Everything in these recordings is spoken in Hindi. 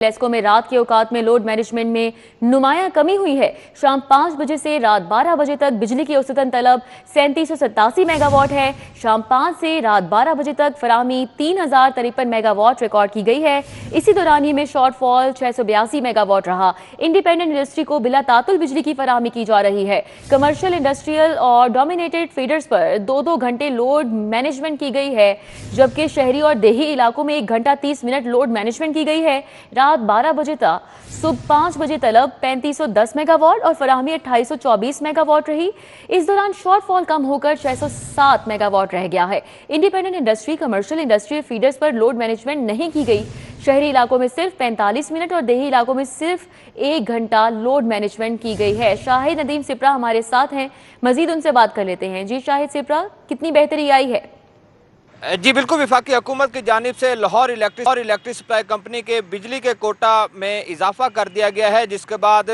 लेस्को में रात के औकात में लोड मैनेजमेंट में नुमायां कमी हुई है। शाम 5 बजे से रात 12 बजे तक बिजली की औसतन तलब 3787 मेगावाट है। शाम 5 से रात 12 बजे तक फराहमी 3053 मेगावाट रिकॉर्ड की गई है। इसी दौरानिये में शॉर्टफॉल 682 मेगावाट रहा। इंडिपेंडेंट इंडस्ट्री को बिला तातुल बिजली की फराहमी की जा रही है। कमर्शियल, इंडस्ट्रियल और डोमिनेटेड फीडर्स पर 2-2 घंटे लोड मैनेजमेंट की गई है, जबकि शहरी और देही इलाकों में 1 घंटा 30 मिनट लोड मैनेजमेंट की गई है। रात 12 बजे तक सुबह 5 बजे तलब 3510 मेगावाट और फराहमी 2824 मेगावाट रही। इस दौरान शॉर्टफॉल कम होकर 607 मेगावाट रह गया है। Independent industry, commercial, industrial feeders पर लोड मैनेजमेंट नहीं की गई। शहरी इलाकों में सिर्फ 45 मिनट और देही इलाकों में सिर्फ 1 घंटा लोड मैनेजमेंट की गई है। शाहिद नदीम सिप्रा हमारे साथ हैं, मजीद उनसे बात कर लेते हैं। जी शाहिद सिप्रा, कितनी बेहतरी आई है? जी बिल्कुल, वफाकी हुकूमत की जानिब से लाहौर इलेक्ट्रिक सप्लाई कंपनी के बिजली के कोटा में इजाफा कर दिया गया है, जिसके बाद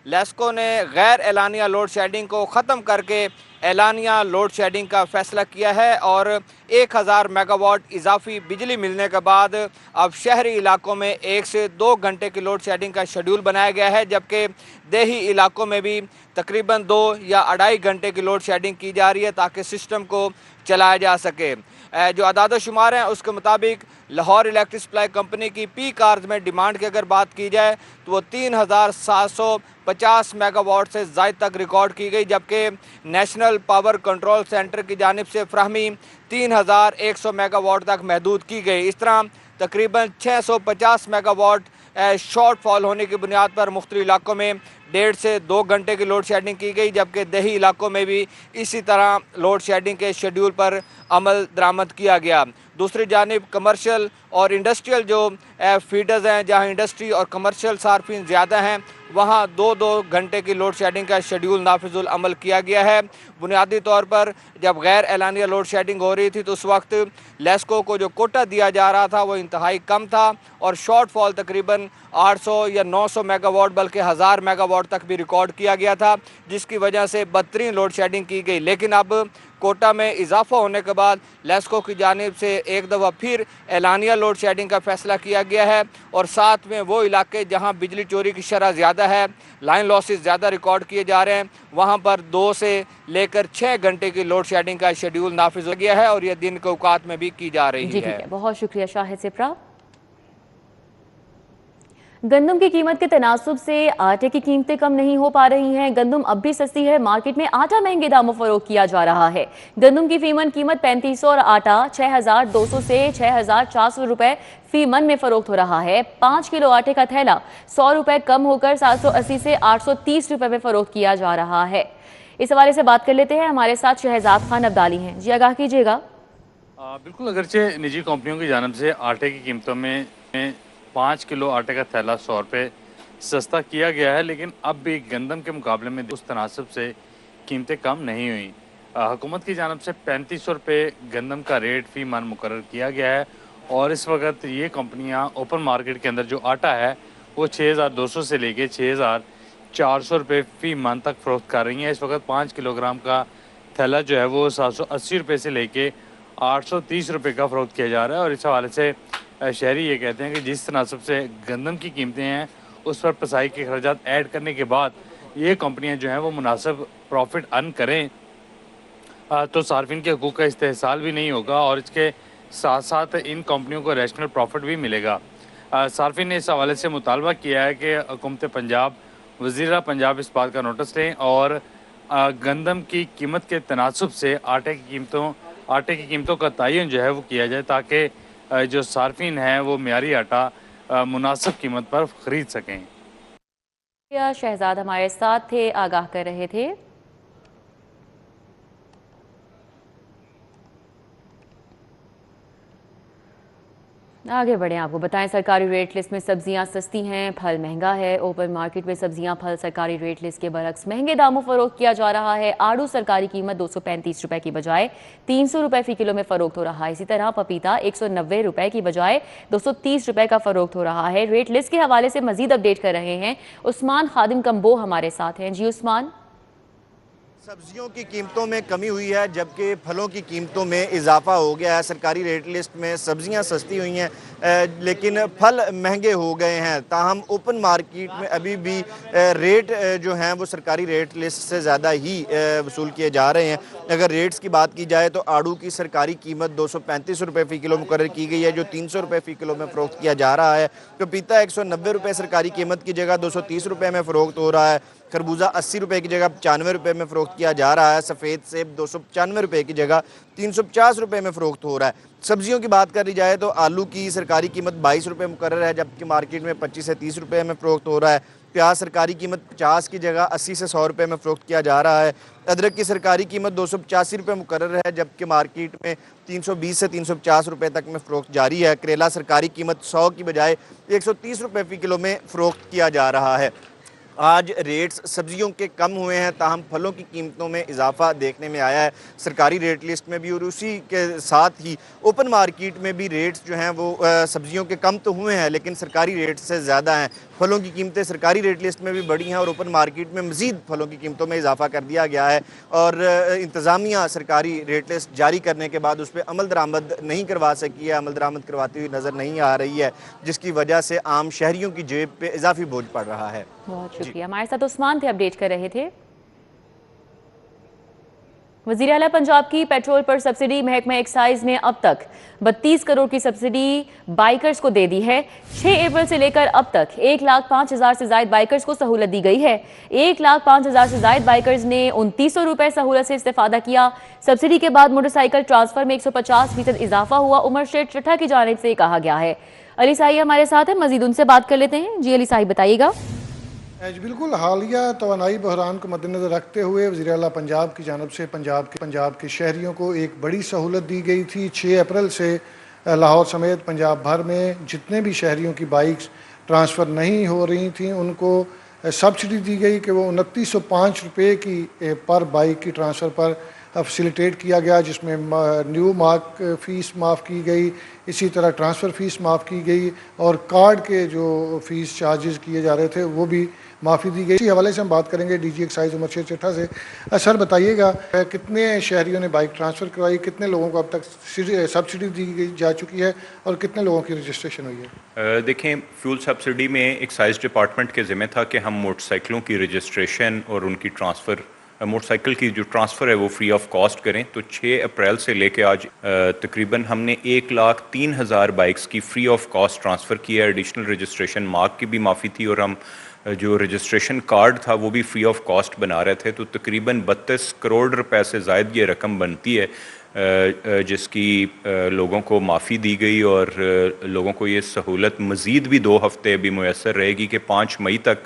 लेस्को ने गैर एलानिया लोड शेडिंग को ख़त्म करके एलानिया लोड शेडिंग का फ़ैसला किया है और 1000 मेगावाट इजाफी बिजली मिलने के बाद अब शहरी इलाकों में 1 से 2 घंटे की लोड शेडिंग का शेड्यूल बनाया गया है, जबकि देही इलाकों में भी तकरीबन 2 या 2.5 घंटे की लोड शेडिंग की जा रही है ताकि सिस्टम को चलाया जा सके। जो अदाद शुमार हैं उसके मुताबिक लाहौर इलेक्ट्रिक सप्लाई कंपनी की पीक आवर्स में डिमांड की अगर बात की जाए तो वो 3750 मेगावाट से ज़ायद तक रिकॉर्ड की गई, जबकि नेशनल पावर कंट्रोल सेंटर की जानिब से फ्राहमी 3100 मेगावाट तक महदूद की गई। इस तरह तकरीबन 650 मेगावाट शॉर्टफॉल होने की बुनियाद पर मुख्तलिफ इलाकों में 1.5 से 2 घंटे की लोड शेडिंग की गई, जबकि देही इलाकों में भी इसी तरह लोड शेडिंग के शेड्यूल पर अमल दरामद किया गया। दूसरी जानिब कमर्शियल और इंडस्ट्रियल जो फीडर्स हैं, जहां इंडस्ट्री और कमर्शियल सार्फिन ज़्यादा हैं, वहाँ 2-2 घंटे की लोड शेडिंग का शेड्यूल नाफिजुल अमल किया गया है। बुनियादी तौर पर जब गैर एलानिया लोड शेडिंग हो रही थी तो उस वक्त लेस्को को जो कोटा दिया जा रहा था वो इंतहाई कम था और शॉर्टफॉल तकरीबन 800 या 900 मेगावाट बल्कि 1000 मेगावाट तक भी रिकॉर्ड किया गया था, जिसकी वजह से बदतरीन लोड शेडिंग की गई। लेकिन अब कोटा में इजाफा होने के बाद लेस्को की जानिब से एक दफ़ा फिर एलानिया लोड शेडिंग का फ़ैसला किया गया है और साथ में वो इलाके जहां बिजली चोरी की शरह ज़्यादा है, लाइन लॉसेस ज़्यादा रिकॉर्ड किए जा रहे हैं, वहां पर 2 से लेकर 6 घंटे की लोड शेडिंग का शेड्यूल नाफिज हो गया है और यह दिन के औकात में भी की जा रही है। बहुत शुक्रिया शाहिद सिप्रा। गंदम की कीमत के तनासुब से आटे की कीमतें कम नहीं हो पा रही हैं। गंदम अब भी सस्ती है, मार्केट में आटा महंगे दामों फरोख्त किया जा रहा है। गंदम की फीमन कीमत 3500 और आटा 6200 से 6400 रुपए फी मन में फरोख्त हो रहा है। 5 किलो आटे का थैला 100 रुपए कम होकर 780 से 830 रुपए में फरोख्त किया जा रहा है। इस हवाले से बात कर लेते हैं, हमारे साथ शहजाद खान अब्दाली हैं। जी आगाह कीजिएगा। बिल्कुल, अगरचे निजी कंपनियों की जानब से आटे की कीमतों में 5 किलो आटे का थैला 100 रुपये सस्ता किया गया है, लेकिन अब भी गंदम के मुकाबले में उस तनासब से कीमतें कम नहीं हुई। हुकूमत की जानब से 3500 रुपये गंदम का रेट फ़ी मन मुकर्रर किया गया है और इस वक्त ये कंपनियां ओपन मार्केट के अंदर जो आटा है वो 6200 से लेके 6400 रुपये फ़ी मन तक फ़रोख्त कर रही हैं। इस वक्त 5 किलोग्राम का थैला जो है वो 780 रुपये से लेके 830 रुपये का फ़रोख्त किया जा रहा है और इस हवाले से शहरी ये कहते हैं कि जिस तनासब से गंदम की कीमतें हैं उस पर पसाई के खर्चात ऐड करने के बाद ये कंपनियां जो हैं वो मुनासिब प्रॉफिट अर्न करें तो सार्फिन के हकूक़ का इस्तेहसाल भी नहीं होगा और इसके साथ साथ इन कंपनियों को रैशनल प्रॉफिट भी मिलेगा। सार्फिन ने इस हवाले से मुतालबा किया है कि हुकूमत पंजाब, वज़ीर पंजाब इस बात का नोटिस लें और गंदम की कीमत के तनासब से आटे की कीमतों का तयन जो है वो किया जाए ताकि जो सार्फिन हैं वो मियारी आटा मुनासिब कीमत पर ख़रीद सकें। शहजाद हमारे साथ थे, आगाह कर रहे थे। आगे बढ़ें, आपको बताएं सरकारी रेट लिस्ट में सब्जियां सस्ती हैं, फल महंगा है। ओपन मार्केट में सब्जियां फल सरकारी रेट लिस्ट के बरक्स महंगे दामों फरोख्त किया जा रहा है। आड़ू सरकारी कीमत 235 रुपए की बजाय 300 रुपए फी किलो में फरोख्त हो रहा है। इसी तरह पपीता 190 रुपए की बजाय 230 रुपए का फरोख्त हो रहा है। रेट लिस्ट के हवाले से मजीद अपडेट कर रहे हैं उस्मान खादिम कम्बो हमारे साथ हैं। जी उस्मान। सब्जियों की कीमतों में कमी हुई है जबकि फलों की कीमतों में इजाफा हो गया है। सरकारी रेट लिस्ट में सब्जियां सस्ती हुई हैं लेकिन फल महंगे हो गए हैं। ताहम ओपन मार्केट में अभी भी रेट जो हैं वो सरकारी रेट लिस्ट से ज़्यादा ही वसूल किए जा रहे हैं। अगर रेट्स की बात की जाए तो आड़ू की सरकारी कीमत 235 रुपये फ़ी किलो मुकर्रर की गई है जो 300 रुपये फ़ी किलो में फ़रोख्त किया जा रहा है। पपीता 190 रुपये सरकारी कीमत की जगह 230 रुपये में फ़रोख्त हो रहा है। खरबूजा 80 रुपये की जगह 95 रुपये में फ़रोख्त किया जा रहा है। सफ़ेद सेब 295 रुपये की जगह 350 रुपये में फ़रोख्त हो रहा है। सब्जियों की बात करी जाए तो आलू की सरकारी कीमत 22 रुपये मुकर्रर है जबकि मार्केट में 25 से 30 रुपये में फ़रोख्त हो रहा है। प्याज सरकारी कीमत 50 की जगह 80 से 100 रुपये में फ़रोख्त किया जा रहा है। अदरक की सरकारी कीमत 285 रुपये मुकर्रर है जबकि मार्केट में 320 से 350 रुपये तक में फ़रोख्त जारी है। करेला सरकारी कीमत 100 की बजाय 130 रुपये फ़ी किलो में फ़रोख्त किया जा रहा है। आज रेट्स सब्जियों के कम हुए हैं ताहम फलों की कीमतों में इजाफा देखने में आया है सरकारी रेट लिस्ट में भी, और उसी के साथ ही ओपन मार्केट में भी रेट्स जो हैं वो सब्जियों के कम तो हुए हैं लेकिन सरकारी रेट से ज़्यादा हैं। फलों की कीमतें सरकारी रेट लिस्ट में भी बढ़ी हैं और ओपन मार्केट में मज़ीद फलों की कीमतों में इजाफा कर दिया गया है और इंतज़ामिया सरकारी रेट लिस्ट जारी करने के बाद उस पर अमल दरामद नहीं करवा सकी है, अमल दरामद करवाती हुई नज़र नहीं आ रही है जिसकी वजह से आम शहरियों की जेब पे इजाफी बोझ पड़ रहा है। बहुत शुक्रिया। हमारे साथ उस्मान थे, अपडेट कर रहे थे। वज़ीर आला पंजाब की पेट्रोल पर सब्सिडी महकमा एक्साइज ने अब तक 32 करोड़ की सब्सिडी बाइकर्स को दे दी है। 6 अप्रैल से लेकर अब तक 1,05,000 से ज्यादा बाइकर्स को सहूलत दी गई है। 1,05,000 से ज्यादा बाइकर्स ने 2900 रुपए सहूलत से इस्तेफादा किया। सब्सिडी के बाद मोटरसाइकिल ट्रांसफर में 150% इजाफा हुआ। उमर शेख चट्ठा की जानिब से कहा गया है। अली साही हमारे साथ है, मजीद उनसे बात कर लेते हैं। जी अली साही बताइएगा। जी बिल्कुल, हालिया तवानाई बहरान को मद्देनज़र रखते हुए वज़ीर आला पंजाब की जानिब से पंजाब के शहरियों को एक बड़ी सहूलत दी गई थी। 6 अप्रैल से लाहौर समेत पंजाब भर में जितने भी शहरियों की बाइक्स ट्रांसफ़र नहीं हो रही थी उनको सब्सिडी दी गई कि वो 2905 रुपये की पर बाइक की ट्रांसफ़र पर फैसिलिटेट किया गया, जिसमें न्यू मार्क फ़ीस माफ़ की गई, इसी तरह ट्रांसफ़र फ़ीस माफ़ की गई और कार्ड के जो फ़ीस चार्जेस किए जा रहे थे वो भी माफ़ी दी गई। इसी हवाले से हम बात करेंगे डीजी एक्साइज उमर शेख चट्ठा से। सर बताइएगा कितने शहरियों ने बाइक ट्रांसफ़र करवाई, कितने लोगों को अब तक सब्सिडी दी जा चुकी है और कितने लोगों की रजिस्ट्रेशन हुई है? देखें, फ्यूल सब्सिडी में एक्साइज डिपार्टमेंट के ज़िम्मे था कि हम मोटरसाइकिलों की रजिस्ट्रेशन और उनकी ट्रांसफ़र, मोटरसाइकिल की जो ट्रांसफ़र है वो फ्री ऑफ कॉस्ट करें। तो 6 अप्रैल से लेके आज तकरीबन हमने 1,03,000 बाइक्स की फ्री ऑफ कॉस्ट ट्रांसफ़र की है। एडिशनल रजिस्ट्रेशन मार्क की भी माफ़ी थी और हम जो रजिस्ट्रेशन कार्ड था वो भी फ्री ऑफ कॉस्ट बना रहे थे। तो तकरीबन 32 करोड़ रुपए से ज़ायद ये रकम बनती है जिसकी लोगों को माफ़ी दी गई और लोगों को ये सहूलत मज़ीद भी 2 हफ़्ते अभी मुयसर रहेगी कि 5 मई तक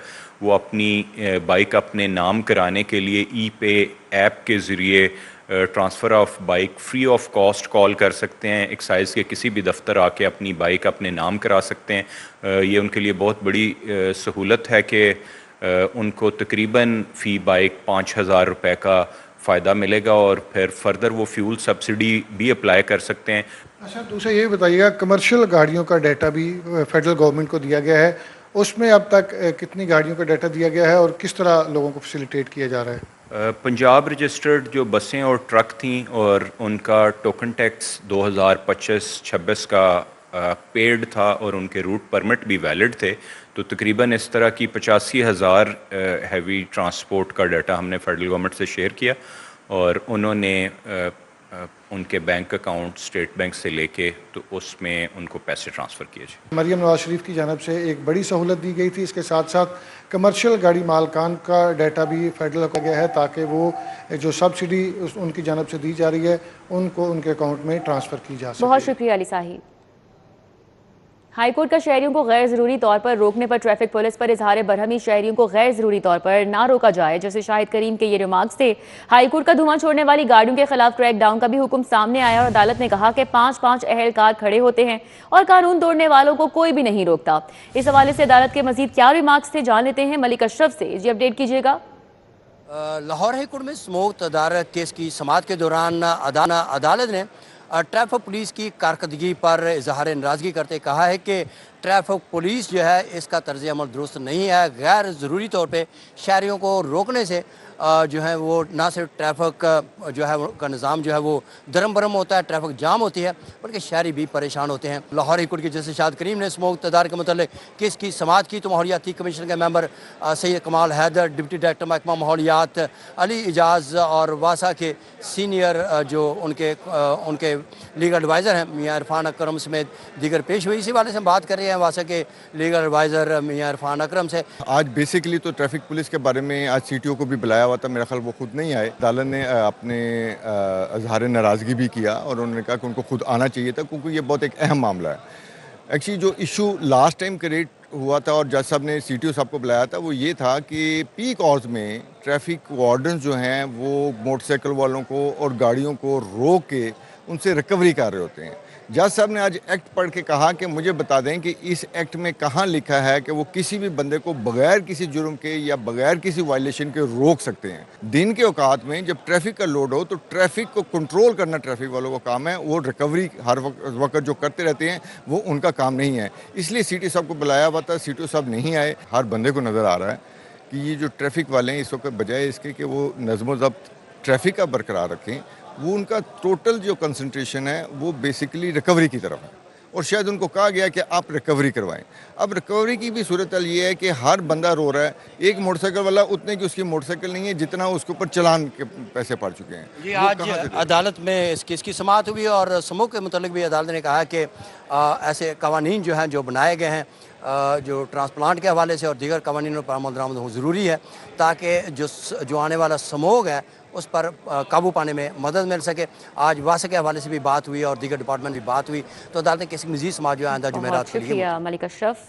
वो अपनी बाइक अपने नाम कराने के लिए ई पे ऐप के ज़रिए transfer of bike free of cost call कर सकते हैं। एक्साइज़ के किसी भी दफ्तर आके अपनी बाइक अपने नाम करा सकते हैं। ये उनके लिए बहुत बड़ी सहूलत है कि उनको तकरीबन फ़ी बाइक 5,000 रुपये का फ़ायदा मिलेगा और फिर फर्दर वो फ्यूल सब्सिडी भी अप्लाई कर सकते हैं। अच्छा, दूसरा ये बताइएगा, कमर्शियल गाड़ियों का डाटा भी फेडरल गवर्नमेंट को दिया गया है, उसमें अब तक कितनी गाड़ियों का डाटा दिया गया है और किस तरह लोगों को फैसिलिटेट किया जा रहा है? पंजाब रजिस्टर्ड जो बसें और ट्रक थीं और उनका टोकन टैक्स 2025-26 का पेड था और उनके रूट परमिट भी वैलिड थे। तो तकरीबन इस तरह की 85,000 हैवी ट्रांसपोर्ट का डाटा हमने फेडरल गवर्नमेंट से शेयर किया और उन्होंने उनके बैंक अकाउंट स्टेट बैंक से लेके तो उसमें उनको पैसे ट्रांसफ़र किए जाए। मरियम नवाज शरीफ की जानिब से एक बड़ी सहूलत दी गई थी। इसके साथ साथ कमर्शियल गाड़ी मालकान का डाटा भी फेडरल को गया है ताकि वो जो सब्सिडी उनकी जानिब से दी जा रही है उनको उनके अकाउंट में ट्रांसफ़र की जा सके। बहुत शुक्रिया अली साही। हाईकोर्ट का शहरियों को गैर जरूरी तौर पर रोकने पर ट्रैफिक पुलिस पर इजहार बरहमी शहरियों को गैर जरूरी तौर पर ना रोका जाए, जैसे शाहिद करीम के ये रिमार्क्स थे। हाईकोर्ट का धुआं छोड़ने वाली गाड़ियों के खिलाफ क्रैक डाउन का भी हुक्म सामने आया और अदालत ने कहा कि 5-5 अहलकार खड़े होते हैं और कानून तोड़ने वालों को कोई भी नहीं रोकता। इस हवाले से अदालत के मजीद क्या रिमार्क्स थे जान लेते हैं मलिक अशरफ से। जी अपडेट कीजिएगा। लाहौर हाईकोर्ट में स्मोक तदारक केस की समाअत के दौरान अदालत ने ट्रैफिक पुलिस की कारकर्दगी पर इजहार नाराज़गी करते कहा है कि ट्रैफिक पुलिस जो है इसका तर्ज अमल दुरुस्त नहीं है। गैर ज़रूरी तौर पे शहरियों को रोकने से जो है वो ना सिर्फ ट्रैफिक जो है का निज़ाम जो है वो दरम बरम होता है, ट्रैफिक जाम होती है, बल्कि शहरी भी परेशान होते हैं। लाहौर हाई कोर्ट के जस्टिस शाद करीम ने स्मोक तदार के मतलब केस की समाअत की तो माहौलियाती कमीशन के मेंबर सैयद कमाल हैदर, डिप्टी डायरेक्टर महकमा माहौलियात अली इजाज़ और वासा के सीनियर जो उनके लीगल एडवाइज़र हैं मियाँ इरफान अकरम समेत दीगर पेश हुई। इसी वाले से हम बात कर रहे हैं वासा के लीगल एडवाइज़र मियाँ इरफान अकरम से। आज बेसिकली तो ट्रैफिक पुलिस के बारे में आज सीटीओ को भी बुलाया हुआ था, मेरा ख्याल वो खुद नहीं आए। अदालत ने अपने इजहार नाराज़गी भी किया और उन्होंने कहा कि उनको खुद आना चाहिए था, क्योंकि ये बहुत एक अहम मामला है। एक्चुअली जो इशू लास्ट टाइम क्रिएट हुआ था और जज साहब ने सीटीओ साहब को बुलाया था वो ये था कि पीक आवर्स में ट्रैफिक वार्डन जो हैं वो मोटरसाइकिल वालों को और गाड़ियों को रोक के उनसे रिकवरी कर रहे होते हैं। जज साहब ने आज एक्ट पढ़ के कहा कि मुझे बता दें कि इस एक्ट में कहाँ लिखा है कि वो किसी भी बंदे को बगैर किसी जुर्म के या बगैर किसी वायलेशन के रोक सकते हैं। दिन के औकात में जब ट्रैफिक का लोड हो तो ट्रैफिक को कंट्रोल करना ट्रैफिक वालों का काम है, वो रिकवरी हर वक्त जो करते रहते हैं वो उनका काम नहीं है। इसलिए सीटी साहब को बुलाया हुआ था, सीटीओ साहब नहीं आए। हर बंदे को नज़र आ रहा है कि ये जो ट्रैफिक वाले हैं इस वक्त बजाय इसके कि वो नज़्म ज़ब्त ट्रैफिक का बरकरार रखें, वो उनका टोटल जो कंसंट्रेशन है वो बेसिकली रिकवरी की तरफ है और शायद उनको कहा गया कि आप रिकवरी करवाएं। अब रिकवरी की भी सूरत ये है कि हर बंदा रो रहा है। एक मोटरसाइकिल वाला उतने की उसकी मोटरसाइकिल नहीं है जितना उसके ऊपर चलान के पैसे पड़ चुके हैं। जी, आज अदालत में इस केस की समाअत हुई और समूह के मुतालिक भी अदालत ने कहा कि ऐसे कवानीन जो हैं जो बनाए गए हैं जो ट्रांसप्लांट के हवाले से और दीगर कवानीनों पर अमल दरामद हो ज़रूरी है ताकि जो आने वाला समोग है उस पर काबू पाने में मदद मिल सके। आज वासा के हवाले से भी बात हुई और दीगर डिपार्टमेंट भी बात हुई, तो अदालत ने किसी मजीद समाज जो आइंदा जुमेरात के लिए। शुक्रिया मलिक अशरफ।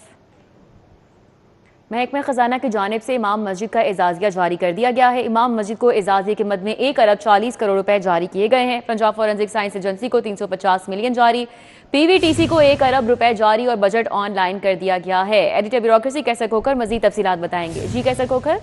महकमा खजाना की जानिब से इमाम मस्जिद का एजाजिया जारी कर दिया गया है। इमाम मस्जिद को एजाजिया की मद में 1 अरब 40 करोड़ रुपए जारी किए गए हैं। पंजाब फॉरेंसिक साइंस एजेंसी को 350 मिलियन जारी, पीवीटीसी को 1 अरब रुपए जारी और बजट ऑनलाइन कर दिया गया है। एडिटर ब्यूरोक्रेसी कैसर खोखर मजीद तफसीलात बताएंगे। जी कैसर खोखर।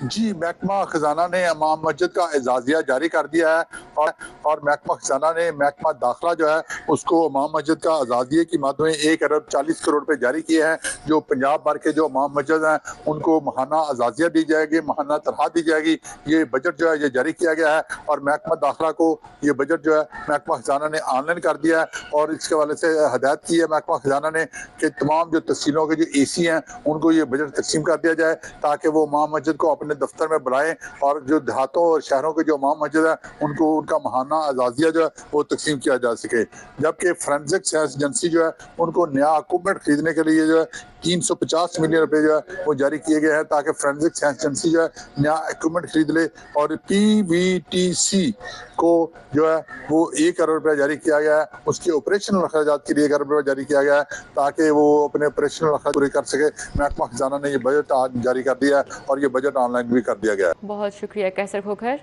जी, महकमा खजाना ने इमाम मस्जिद का एजाजिया जारी कर दिया है और महकमा खजाना ने महकमा दाखिला जो है उसको इमाम मस्जिद का एजाजिया की मद में 1 अरब 40 करोड़ रुपए जारी किए हैं। जो पंजाब भर के जो इमाम मस्जिद हैं उनको महाना एजाजिया दी जाएगी, महाना तनख्वाह दी जाएगी। ये बजट जो है ये जारी किया गया है और महकमा दाखिला को ये बजट जो है महकमा खजाना ने ऑनलाइन कर दिया है और इसके वाले से हदायत की है महकमा खजाना ने कि तमाम जो तहसीलों के जो AC हैं उनको ये बजट तकसीम कर दिया जाए ताकि वो इमाम मस्जिद को अपने दफ्तर में बुलाएं और जो देहातों और शहरों के जो इमाम मस्जिद है उनको उनका महाना एजाजिया जो है वो तकसीम किया जा सके। जबकि फोरेंसिक साइंस एजेंसी जो है उनको नया इक्विपमेंट खरीदने के लिए जो है 350 मिलियन रुपए जो है वो जारी किए गए हैं ताकि फोरेंसिक साइंस एजेंसी जो है नया इक्विपमेंट खरीद ले। और PVTC को जो है वो 1 अरब रुपया जारी किया गया है, उसके ऑपरेशनल अखराजात के लिए 1 अरब रुपया जारी किया गया है ताकि वो अपने ऑपरेशनल अखराज पूरे कर सके। महकमा खजाना ने ये बजट आज जारी कर दिया है और ये बजट ऑनलाइन भी कर दिया गया है। बहुत शुक्रिया कैसर खोखर।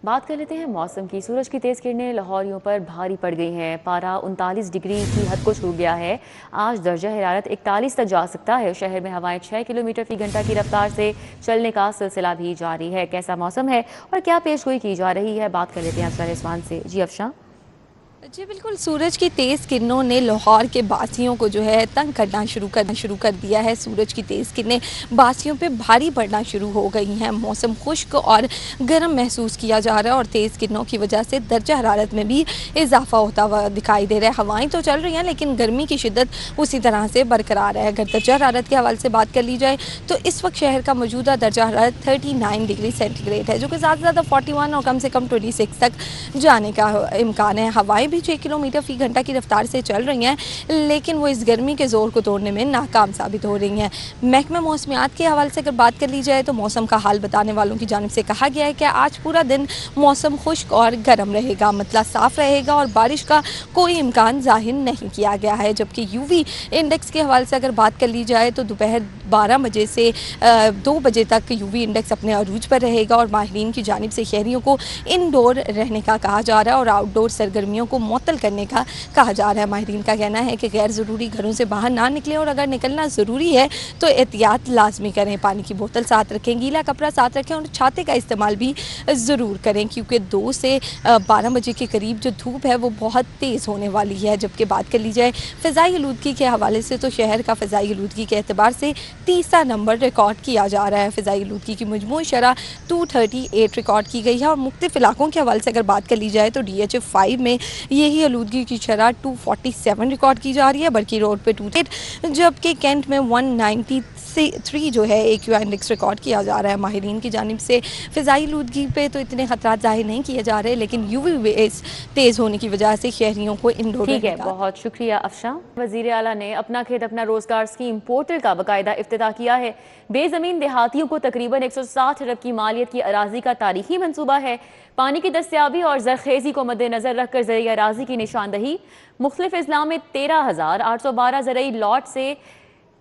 बात कर लेते हैं मौसम की। सूरज की तेज़ किरणें लाहौरियों पर भारी पड़ गई हैं। पारा 39 डिग्री की हद को छू गया है। आज दर्जा हरारत 41 तक जा सकता है। शहर में हवाएं 6 किलोमीटर फी घंटा की रफ्तार से चलने का सिलसिला भी जारी है। कैसा मौसम है और क्या पेशगोई की जा रही है, बात कर लेते हैं अफशा रिजवान से। जी अफशा। जी बिल्कुल, सूरज की तेज़ किरणों ने लाहौर के बासियों को जो है तंग करना शुरू कर दिया है। सूरज की तेज़ किरणें बासियों पे भारी पड़ना शुरू हो गई हैं। मौसम खुश्क और गर्म महसूस किया जा रहा है और तेज़ किरणों की वजह से दर्जा हरारत में भी इजाफा होता हुआ दिखाई दे रहा है। हवाएं तो चल रही हैं लेकिन गर्मी की शिद्दत उसी तरह से बरकरार है। अगर दर्जा हरारत के हवाले से बात कर ली जाए तो इस वक्त शहर का मौजूदा दर्जा हरारत 39 डिग्री सेंटीग्रेड है, जो कि ज़्यादा से ज़्यादा 41 और कम से कम 26 तक जाने का इम्कान है। हवाएं भी 6 किलोमीटर फी घंटा की रफ्तार से चल रही हैं लेकिन वो इस गर्मी के ज़ोर को तोड़ने में नाकाम साबित हो रही हैं। महकमा मौसमियात के हवाले से अगर बात कर ली जाए तो मौसम का हाल बताने वालों की जानिब से कहा गया है कि आज पूरा दिन मौसम खुश्क और गर्म रहेगा, मतलब साफ़ रहेगा और बारिश का कोई इम्कान जाहिर नहीं किया गया है। जबकि UV इंडेक्स के हवाले से अगर बात कर ली जाए तो दोपहर 12 बजे से 2 बजे तक UV इंडेक्स अपने अरूज पर रहेगा और माहिरीन की जानिब से शहरियों को इनडोर रहने का कहा जा रहा है और आउटडोर सरगर्मियों को को मुअत्तल करने का कहा जा रहा है। माहिरीन का कहना है कि गैर ज़रूरी घरों से बाहर ना निकलें और अगर निकलना ज़रूरी है तो एहतियात लाजमी करें। पानी की बोतल साथ रखें, गीला कपड़ा साथ रखें और छाते का इस्तेमाल भी ज़रूर करें, क्योंकि 2 से 12 बजे के करीब जो धूप है वो बहुत तेज़ होने वाली है। जबकि बात कर ली जाए फ़िज़ाई आलूदगी के हवाले से तो शहर का फ़िज़ाई आलूदगी के एतबार से तीसरा नंबर रिकॉर्ड किया जा रहा है। फ़िज़ाई आलूदगी की मजमूई शरह 238 रिकॉर्ड की गई है और मुख्तलिफ इलाकों के हवाले से अगर बात कर ली जाए तो DH 5 में यही आलूदगी की शरह 247 रिकॉर्ड की जा रही है, बर्की रोड पे 2, जबकि कैंट में 193 जो है AQI इंडेक्स रिकॉर्ड किया जा रहा है। माहिरीन की जानिब से फ़िज़ाई आलूदगी पे तो इतने खतरात ज़ाहिर नहीं किए जा रहे, लेकिन UV रेज़ तेज़ होने की वजह से शहरियों को इंडोर ठीक है, बहुत शुक्रिया अफशा। वज़ीर आला ने अपना खेत अपना रोजगार स्कीम पोर्टल का बाकायदा इफ्तिताह किया है। बेज़मीन देहातियों को तकरीबन 160 अरब की मालियत की अराजी का तारीखी मंसूबा है। पानी की दस्तियाबी और ज़रखेज़ी को मद्देनज़र रखकर ज़रई अराजी की निशानदही। मुख्तलिफ अजला में 13,812 ज़रई लॉट से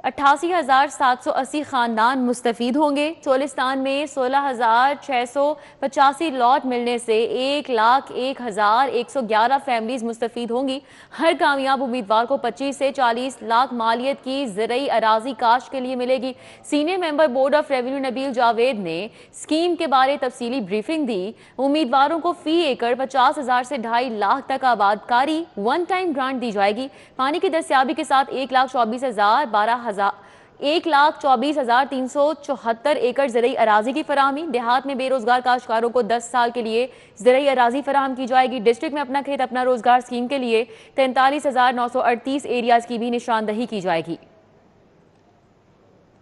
88,780 ख़ानदान मुस्तफ़ीद होंगे। चोलिस्तान में 16,685 लॉट मिलने से 1,01,111 फैमिलीज़ मुस्तफ़ीद होंगी। हर कामयाब उम्मीदवार को 25 से 40 लाख मालियत की ज़रई अराजी काश्त के लिए मिलेगी। Senior member board of revenue Nabeel Javed ने स्कीम के बारे तफसीली ब्रीफिंग दी। उम्मीदवारों को फ़ी एकड़ 50,000 से 2.5 लाख तक आबादकारी 1 टाइम ग्रांट दी जाएगी। पानी की दस्तियाबी के साथ 1,24,374 एकड़ ज़रई अराजी की फराहमी। देहात में बेरोजगार काश्तकारों को 10 साल के लिए ज़रई अराजी फराहम की जाएगी। डिस्ट्रिक्ट में अपना खेत अपना रोजगार स्कीम के लिए 43,938 एरियाज़ की भी निशानदही की जाएगी।